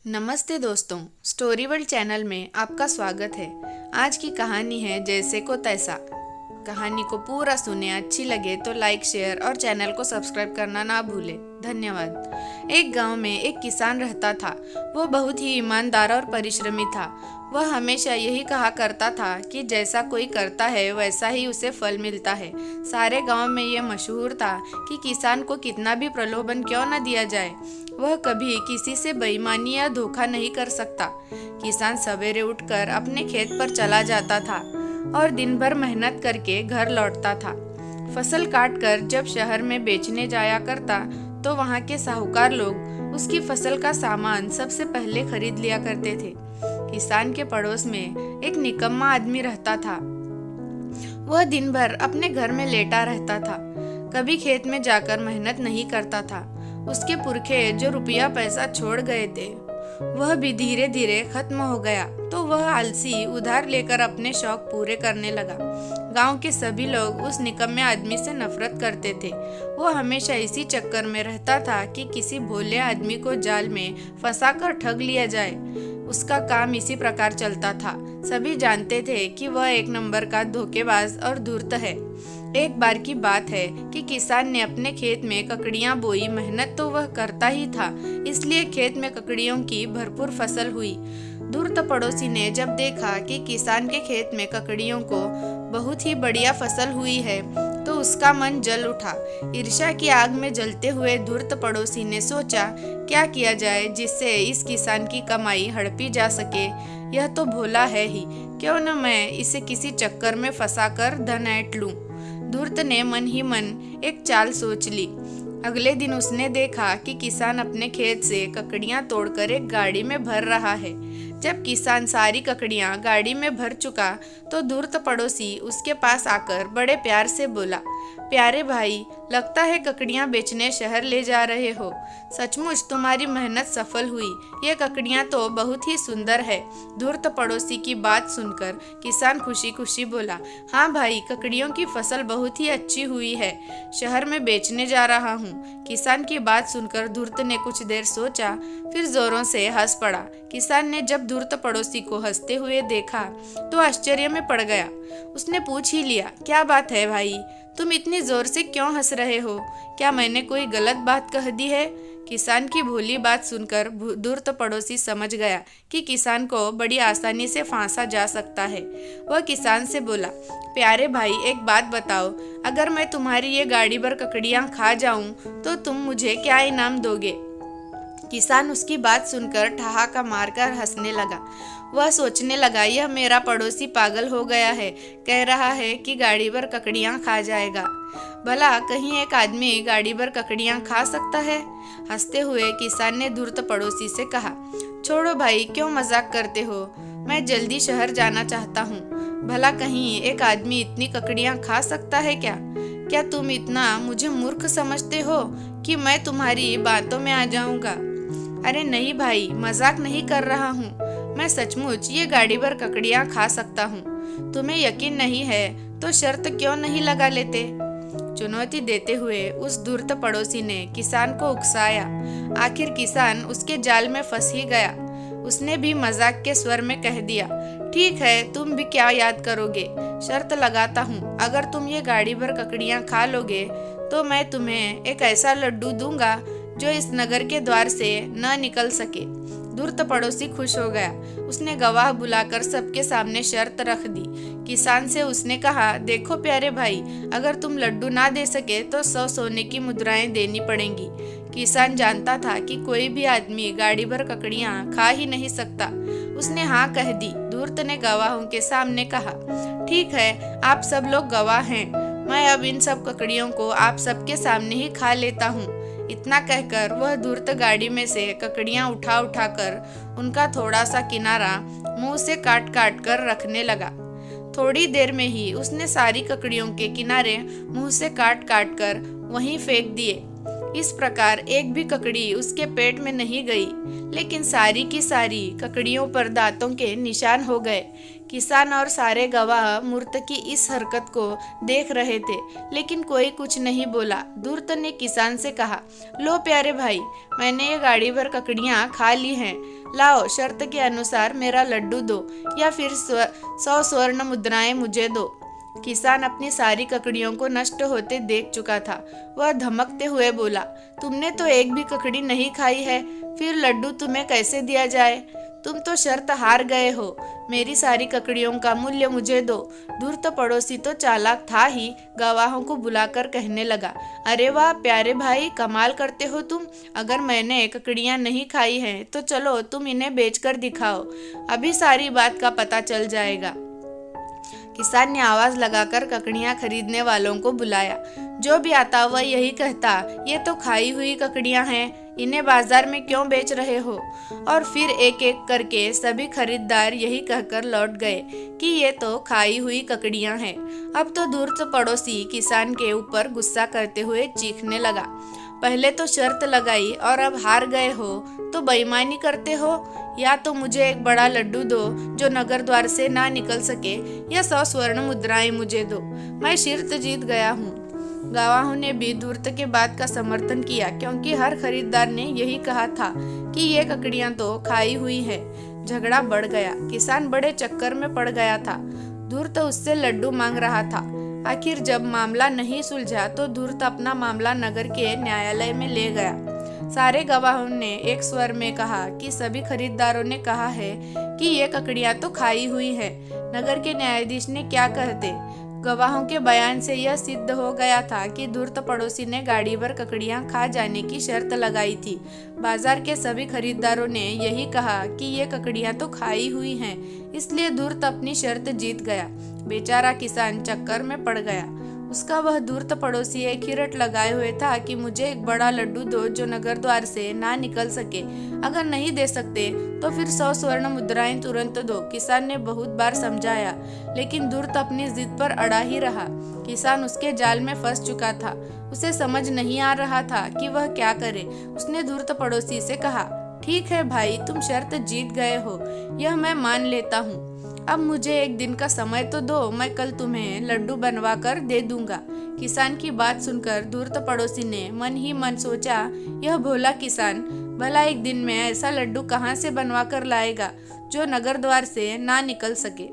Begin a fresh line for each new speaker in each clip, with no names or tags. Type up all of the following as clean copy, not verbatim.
नमस्ते दोस्तों, story world channel में आपका स्वागत है। आज की कहानी है जैसे को तैसा। कहानी को पूरा सुने, अच्छी लगे तो लाइक, शेयर और चैनल को सब्सक्राइब करना ना भूले। धन्यवाद। एक गांव में एक किसान रहता था। वो बहुत ही ईमानदार और परिश्रमी था। वह हमेशा यही कहा करता था कि जैसा कोई करता है वैसा ही उसे फल मिलता है। सारे गांव में ये मशहूर था कि किसान को कितना भी प्रलोभन क्यों न दिया जाए, वह कभी किसी से बेईमानी या धोखा नहीं कर सकता। किसान सवेरे उठकर अपने खेत पर चला जाता था और दिन भर मेहनत करके घर लौटता था। फसल काटकर जब शहर में बेचने जाया करता तो वहाँ के साहूकार लोग उसकी फसल का सामान सबसे पहले खरीद लिया करते थे। किसान के पड़ोस में एक निकम्मा आदमी रहता था। वह दिन भर अपने घर में लेटा रहता था, कभी खेत में जाकर मेहनत नहीं करता था। उसके पुरखे जो रुपया पैसा छोड़ गए थे वह भी धीरे धीरे खत्म हो गया, तो वह आलसी उधार लेकर अपने शौक पूरे करने लगा। गांव के सभी लोग उस निकम्मे आदमी से नफरत करते थे। वो हमेशा इसी चक्कर में रहता था कि किसी भोले आदमी को जाल में फंसाकर ठग लिया जाए। उसका काम इसी प्रकार चलता था। सभी जानते थे कि वह एक नंबर का धोखेबाज और धूर्त है। एक बार की बात है कि किसान ने अपने खेत में ककड़ियां बोई। मेहनत तो वह करता ही था, इसलिए खेत में ककड़ियों की भरपूर फसल हुई। धूर्त पड़ोसी ने जब देखा कि किसान के खेत में ककड़ियों को बहुत ही बढ़िया फसल हुई है तो उसका मन जल उठा। ईर्ष्या की आग में जलते हुए धूर्त पड़ोसी ने सोचा, क्या किया जाए जिससे इस किसान की कमाई हड़पी जा सके। यह तो भोला है ही, क्यों न मैं इसे किसी चक्कर में फंसाकर धन ऐंठ लूं। धूर्त ने मन ही मन एक चाल सोच ली। अगले दिन उसने देखा कि किसान अपने खेत से ककड़ियां तोड़कर एक गाड़ी में भर रहा है। जब किसान सारी ककड़ियां गाड़ी में भर चुका तो धूर्त पड़ोसी उसके पास आकर बड़े प्यार से बोला, प्यारे भाई, लगता है ककड़ियां बेचने शहर ले जा रहे हो। सचमुच तुम्हारी मेहनत सफल हुई। ये ककड़ियां तो बहुत ही सुंदर है। धूर्त पड़ोसी की बात सुनकर किसान खुशी खुशी बोला, हाँ भाई, ककड़ियों की फसल बहुत ही अच्छी हुई है, शहर में बेचने जा रहा हूँ। किसान की बात सुनकर धूर्त ने कुछ देर सोचा, फिर जोरों से हंस पड़ा। किसान ने जब धूर्त पड़ोसी को हंसते हुए देखा तो आश्चर्य में पड़ गया। उसने पूछ ही लिया, क्या बात है भाई, तुम इतनी जोर से क्यों हंस रहे हो? क्या मैंने कोई गलत बात कह दी है? किसान की भोली बात सुनकर धूर्त पड़ोसी समझ गया कि किसान को बड़ी आसानी से फांसा जा सकता है। वह किसान से बोला, प्यारे भाई, एक बात बताओ, अगर मैं तुम्हारी ये गाड़ी भर ककड़ियां खा जाऊं तो तुम मुझे क्या इनाम दोगे? किसान उसकी बात सुनकर ठहाका मारकर हंसने लगा। वह सोचने लगा, यह मेरा पड़ोसी पागल हो गया है, कह रहा है कि गाड़ी भर ककड़ियां खा जाएगा। भला कहीं एक आदमी गाड़ी भर ककड़ियां खा सकता है? हंसते हुए किसान ने धूर्त पड़ोसी से कहा, छोड़ो भाई, क्यों मजाक करते हो? मैं जल्दी शहर जाना चाहता हूँ। भला कहीं एक आदमी इतनी ककड़ियां खा सकता है क्या? क्या तुम इतना मुझे मूर्ख समझते हो कि मैं तुम्हारी बातों में आ जाऊंगा? अरे नहीं भाई, मजाक नहीं कर रहा हूँ, मैं सचमुच ये गाड़ी भर ककड़ियां खा सकता हूँ। तुम्हें यकीन नहीं है तो शर्त क्यों नहीं लगा लेते? चुनौती देते हुए उस धूर्त पड़ोसी ने किसान को उकसाया। आखिर किसान उसके जाल में फंस ही गया। उसने भी मजाक के स्वर में कह दिया, ठीक है, तुम भी क्या याद करोगे? शर्त लगाता हूँ, अगर तुम ये गाड़ी भर ककड़ियां खा लोगे तो मैं तुम्हें एक ऐसा लड्डू दूंगा जो इस नगर के द्वार से न निकल सके। धूर्त पड़ोसी खुश हो गया। उसने गवाह बुलाकर सबके सामने शर्त रख दी। किसान से उसने कहा, देखो प्यारे भाई, अगर तुम लड्डू ना दे सके तो 100 सोने की मुद्राएं देनी पड़ेंगी। किसान जानता था कि कोई भी आदमी गाड़ी भर ककड़ियां खा ही नहीं सकता। उसने हाँ कह दी। धूर्त ने गवाहों के सामने कहा, ठीक है, आप सब लोग गवाह हैं, मैं अब इन सब ककड़ियों को आप सबके सामने ही खा लेता हूँ। इतना कहकर वह धूर्त गाड़ी में से ककड़ियां उठा उठा कर उनका थोड़ा सा किनारा मुंह से काट काट कर रखने लगा। थोड़ी देर में ही उसने सारी ककड़ियों के किनारे मुंह से काट काट कर वहीं फेंक दिए। इस प्रकार एक भी ककड़ी उसके पेट में नहीं गई, लेकिन सारी की सारी ककड़ियों पर दांतों के निशान हो गए। किसान और सारे गवाह मूर्त की इस हरकत को देख रहे थे, लेकिन कोई कुछ नहीं बोला। धूर्त ने किसान से कहा, लो प्यारे भाई, मैंने ये गाड़ी भर ककड़ियाँ खा ली हैं। लाओ, शर्त के अनुसार मेरा लड्डू दो या फिर 100 स्वर्ण मुद्राएं मुझे दो। किसान अपनी सारी ककड़ियों को नष्ट होते देख चुका था। वह धमकते हुए बोला, तुमने तो एक भी ककड़ी नहीं खाई है, फिर लड्डू तुम्हें कैसे दिया जाए? तुम तो शर्त हार गए हो। मेरी सारी ककड़ियों का मूल्य मुझे दो। धूर्त पड़ोसी तो चालाक था ही, गवाहों को बुलाकर कहने लगा, अरे वाह प्यारे भाई, कमाल करते हो तुम। अगर मैंने ककड़ियाँ नहीं खाई हैं तो चलो तुम इन्हें बेचकर दिखाओ, अभी सारी बात का पता चल जाएगा। किसान ने आवाज लगाकर ककड़ियाँ खरीदने वालों को बुलाया। जो भी आता वह यही कहता, ये तो खाई हुई ककड़ियाँ हैं, इन्हें बाजार में क्यों बेच रहे हो? और फिर एक एक करके सभी खरीदार यही कहकर लौट गए कि ये तो खाई हुई ककड़ियाँ हैं। अब तो धूर्त पड़ोसी किसान के ऊपर गुस्सा करते हुए चीखने लगा, पहले तो शर्त लगाई और अब हार गए हो तो बेईमानी करते हो। या तो मुझे एक बड़ा लड्डू दो जो नगर द्वार से ना निकल सके, या 100 स्वर्ण मुद्राएं मुझे दो। मैं शर्त जीत गया हूँ। गवाहों ने भी धूर्त के बात का समर्थन किया, क्योंकि हर खरीदार ने यही कहा था कि ये ककड़ियाँ तो खाई हुई है। झगड़ा बढ़ गया। किसान बड़े चक्कर में पड़ गया था। धूर्त उससे लड्डू मांग रहा था। आखिर जब मामला नहीं सुलझा तो धूर्त अपना मामला नगर के न्यायालय में ले गया। सारे गवाहों ने एक स्वर में कहा कि सभी खरीदारों ने कहा है कि ये ककड़ियाँ तो खाई हुई है। नगर के न्यायाधीश ने क्या कहते? गवाहों के बयान से यह सिद्ध हो गया था कि धूर्त पड़ोसी ने गाड़ी भर ककड़ियाँ खा जाने की शर्त लगाई थी। बाजार के सभी खरीदारों ने यही कहा कि ये ककड़ियाँ तो खाई हुई हैं, इसलिए धूर्त अपनी शर्त जीत गया। बेचारा किसान चक्कर में पड़ गया। उसका वह धूर्त पड़ोसी एक ही रट लगाए हुए था कि मुझे एक बड़ा लड्डू दो जो नगर द्वार से ना निकल सके। अगर नहीं दे सकते तो फिर 100 स्वर्ण मुद्राएं तुरंत दो। किसान ने बहुत बार समझाया, लेकिन धूर्त अपनी जिद पर अड़ा ही रहा। किसान उसके जाल में फंस चुका था। उसे समझ नहीं आ रहा था कि वह क्या करे। उसने धूर्त पड़ोसी से कहा, ठीक है भाई, तुम शर्त जीत गए हो, यह मैं मान लेता हूँ। अब मुझे एक दिन का समय तो दो, मैं कल तुम्हें लड्डू बनवा कर दे दूंगा। किसान की बात सुनकर धूर्त पड़ोसी ने मन ही मन सोचा, यह भोला किसान भला एक दिन में ऐसा लड्डू कहाँ से बनवा कर लाएगा जो नगर द्वार से ना निकल सके।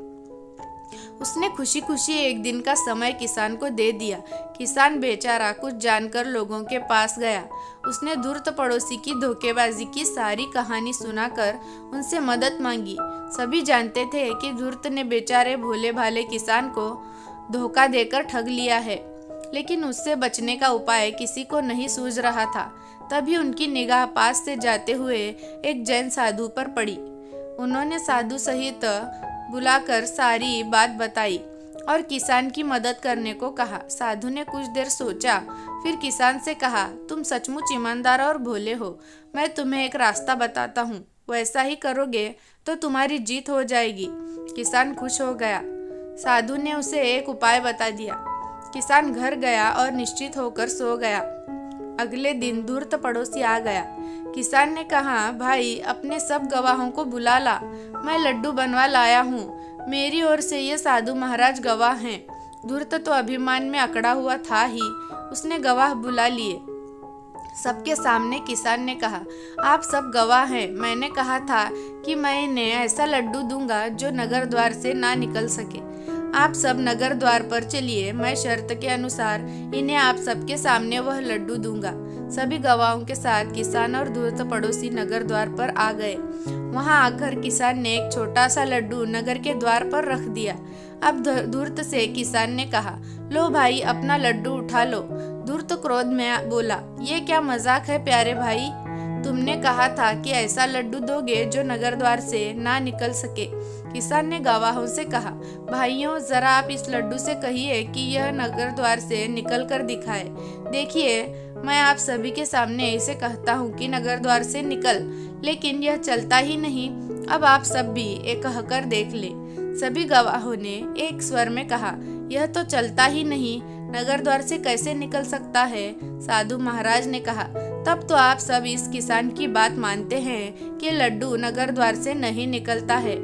उसने खुशी खुशी एक दिन का समय किसान को दे दिया। किसान बेचारा कुछ जानकर लोगों के पास गया। उसने धूर्त पड़ोसी की धोखेबाजी की सारी कहानी सुनाकर उनसे मदद मांगी। सभी जानते थे कि धूर्त ने बेचारे भोले भाले किसान को धोखा देकर ठग लिया है, लेकिन उससे बचने का उपाय किसी को नहीं सूझ रहा था। तभी उनकी निगाह पास से जाते हुए एक जैन साधु पर पड़ी। उन्होंने साधु सहित बुलाकर सारी बात बताई और किसान की मदद करने को कहा। साधु ने कुछ देर सोचा, फिर किसान से कहा, तुम सचमुच ईमानदार और भोले हो। मैं तुम्हें एक रास्ता बताता हूँ, वैसा ही करोगे तो तुम्हारी जीत हो जाएगी। किसान खुश हो गया। साधु ने उसे एक उपाय बता दिया। किसान घर गया और निश्चित होकर सो गया। अगले दिन धूर्त पड़ोसी आ गया। किसान ने कहा, भाई अपने सब गवाहों को बुला ला, मैं लड्डू बनवा लाया हूँ। मेरी ओर से ये साधु महाराज गवाह हैं। धूर्त तो अभिमान में अकड़ा हुआ था ही। उसने गवाह बुला लिए। सबके सामने किसान ने कहा, आप सब गवाह हैं। मैंने कहा था कि मैं इन्हें ऐसा लड्डू दूंगा जो नगर द्वार से ना निकल सके। आप सब नगर द्वार पर चलिए, मैं शर्त के अनुसार इन्हें आप सबके सामने वह लड्डू दूंगा। सभी गवाहों के साथ किसान और धूर्त पड़ोसी नगर द्वार पर आ गए। वहां आकर किसान ने एक छोटा सा लड्डू नगर के द्वार पर रख दिया। अब धूर्त से किसान ने कहा, लो भाई अपना लड्डू उठा लो। धूर्त क्रोध में बोला, ये क्या मजाक है प्यारे भाई, तुमने कहा था कि ऐसा लड्डू दोगे जो नगर द्वार से ना निकल सके। किसान ने गवाहों से कहा, भाइयों जरा आप इस लड्डू से कहिए कि यह नगर द्वार से निकल कर दिखाए। देखिए मैं आप सभी के सामने ऐसे कहता हूँ कि नगर द्वार से निकल, लेकिन यह चलता ही नहीं। अब आप सब भी एक कहकर देख ले। सभी गवाहों ने एक स्वर में कहा, यह तो चलता ही नहीं, नगर द्वार से कैसे निकल सकता है? साधु महाराज ने कहा। तब तो आप सब इस किसान की बात मानते हैं कि लड्डू नगर द्वार से नहीं निकलता है।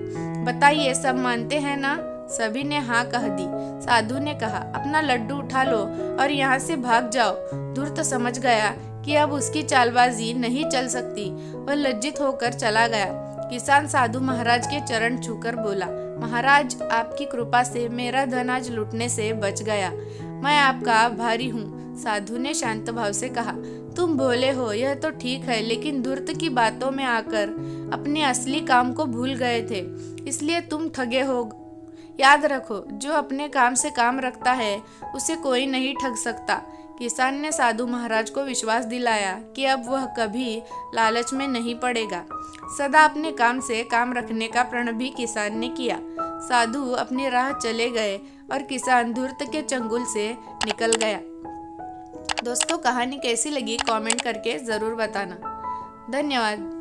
बताइए, सब मानते हैं ना? सभी ने हाँ कह दी। साधु ने कहा, अपना लड्डू उठा लो और यहाँ से भाग जाओ। धूर्त समझ गया कि अब उसकी चालबाजी नहीं चल सकती। वह लज्जित होकर चला गया। किसान साधु महाराज के चरण छूकर बोला, महाराज, आपकी कृपा से मेरा धन आज लूटने से बच गया। मैं आपका आभारी हूँ। साधु ने शांत भाव से कहा, तुम भोले हो यह तो ठीक है, लेकिन धूर्त की बातों में आकर अपने असली काम को भूल गए थे, इसलिए तुम ठगे हो। याद रखो, जो अपने काम से काम रखता है उसे कोई नहीं ठग सकता। किसान ने साधु महाराज को विश्वास दिलाया कि अब वह कभी लालच में नहीं पड़ेगा। सदा अपने काम से काम रखने का प्रण भी किसान ने किया। साधु अपनी राह चले गए और किसान धूर्त के चंगुल से निकल गया। दोस्तों, कहानी कैसी लगी कमेंट करके ज़रूर बताना। धन्यवाद।